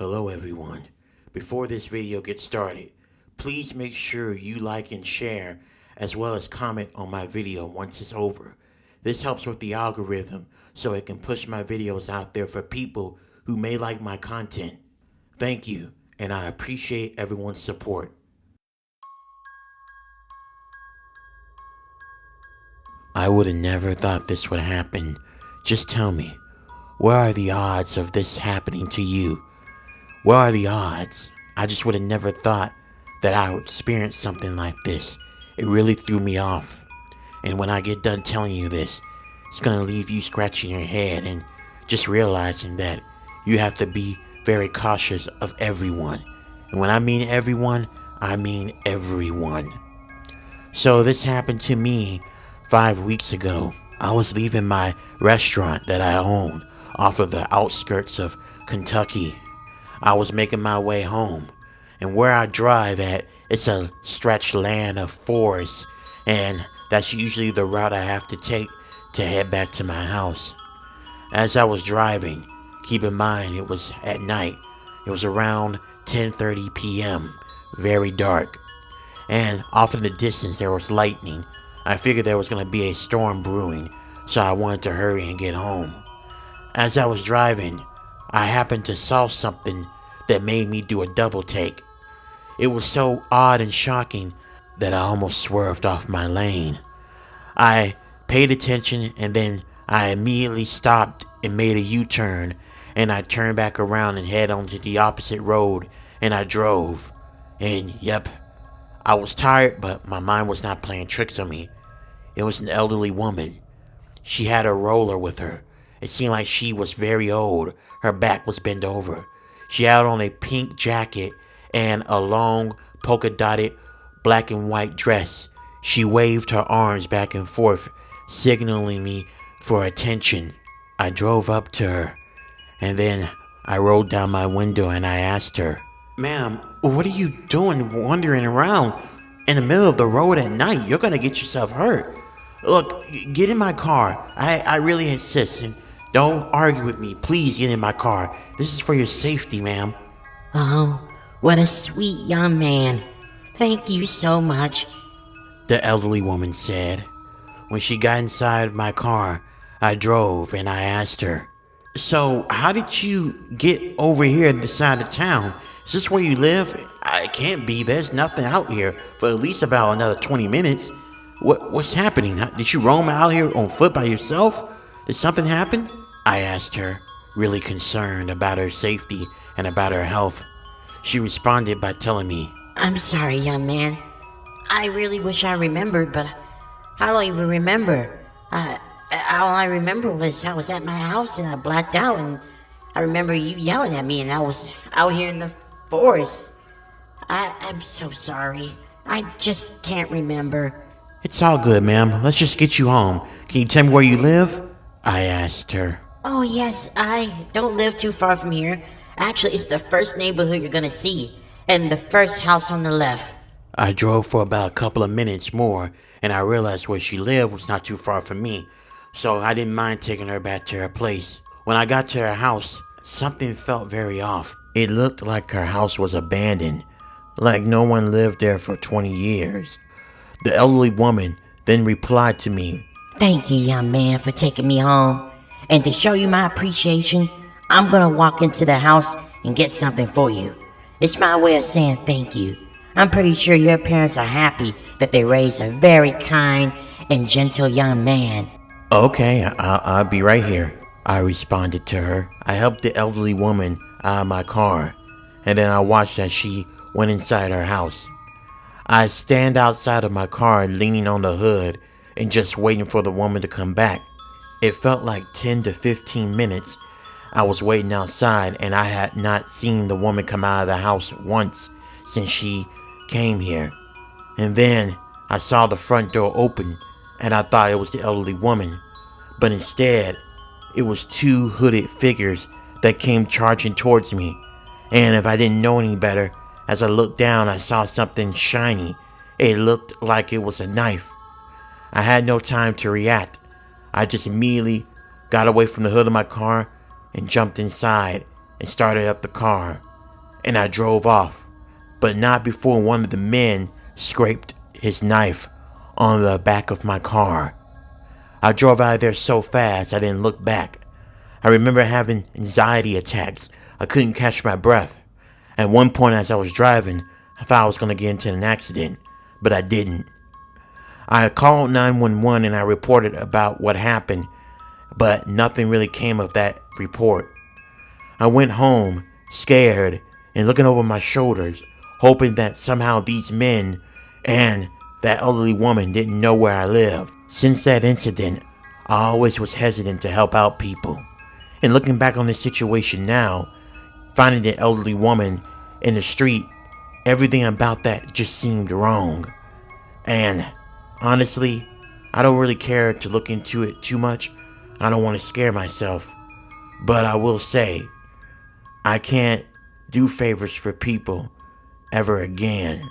Hello everyone. Before this video gets started, please make sure you like and share as well as comment on my video once it's over. This helps with the algorithm so it can push my videos out there for people who may like my content. Thank you, and I appreciate everyone's support. I would have never thought this would happen. Just tell me, where are the odds of this happening to you? What are the odds? I just would have never thought that I would experience something like this. It really threw me off. And when I get done telling you this, it's gonna leave you scratching your head and just realizing that you have to be very cautious of everyone. And when I mean everyone, I mean everyone. So this happened to me 5 weeks ago. I was leaving my restaurant that I own off of the outskirts of Kentucky. I was making my way home, and where I drive at, it's a stretched land of forest, and that's usually the route I have to take to head back to my house. As I was driving, keep in mind it was at night. It was around 10:30 p.m., very dark, and off in the distance there was lightning. I figured there was going to be a storm brewing, so I wanted to hurry and get home. As I was driving, I happened to saw something that made me do a double take. It was so odd and shocking that I almost swerved off my lane. I paid attention and then I immediately stopped and made a U-turn, and I turned back around and head onto the opposite road, and I drove. And yep, I was tired, but my mind was not playing tricks on me. It was an elderly woman. She had a roller with her. It seemed like she was very old. Her back was bent over. She had on a pink jacket and a long polka-dotted black and white dress. She waved her arms back and forth, signaling me for attention. I drove up to her, and then I rolled down my window and I asked her, "Ma'am, what are you doing wandering around in the middle of the road at night? You're gonna get yourself hurt. Look, get in my car. I really insist. And don't argue with me. Please get in my car. This is for your safety, ma'am." Oh, what a sweet young man. Thank you so much. The elderly woman said. When she got inside of my car, I drove and I asked her, "So, how did you get over here in the side of town? Is this where you live?" "It can't be. There's nothing out here for at least about another 20 minutes. What's happening? Did you roam out here on foot by yourself? Did something happen?" I asked her, really concerned about her safety and about her health. She responded by telling me, I'm sorry, young man. I really wish I remembered, but I don't even remember. All I remember was I was at my house and I blacked out, and I remember you yelling at me, and I was out here in the forest. I'm so sorry. I just can't remember. "It's all good, ma'am. Let's just get you home. Can you tell me where you live?" I asked her. Oh, yes, I don't live too far from here. Actually, it's the first neighborhood you're gonna see, and the first house on the left. I drove for about a couple of minutes more, and I realized where she lived was not too far from me, so I didn't mind taking her back to her place. When I got to her house, something felt very off. It looked like her house was abandoned, like no one lived there for 20 years. The elderly woman then replied to me, Thank you, young man, for taking me home. And to show you my appreciation, I'm gonna walk into the house and get something for you. It's my way of saying thank you. I'm pretty sure your parents are happy that they raised a very kind and gentle young man. "Okay, I'll be right here," I responded to her. I helped the elderly woman out of my car, and then I watched as she went inside her house. I stand outside of my car leaning on the hood and just waiting for the woman to come back. It felt like 10 to 15 minutes I was waiting outside, and I had not seen the woman come out of the house once since she came here. And then I saw the front door open, and I thought it was the elderly woman, but instead it was two hooded figures that came charging towards me. And if I didn't know any better, as I looked down, I saw something shiny. It looked like it was a knife. I had no time to react. I just immediately got away from the hood of my car and jumped inside and started up the car. and I drove off, but not before one of the men scraped his knife on the back of my car. I drove out of there so fast I didn't look back. I remember having anxiety attacks. I couldn't catch my breath. At one point as I was driving, I thought I was going to get into an accident, but I didn't. I called 911 and I reported about what happened, but nothing really came of that report. I went home, scared, and looking over my shoulders, hoping that somehow these men and that elderly woman didn't know where I lived. Since that incident, I always was hesitant to help out people. And looking back on this situation now, finding the elderly woman in the street, everything about that just seemed wrong. And honestly, I don't really care to look into it too much. I don't want to scare myself. But I will say, I can't do favors for people ever again.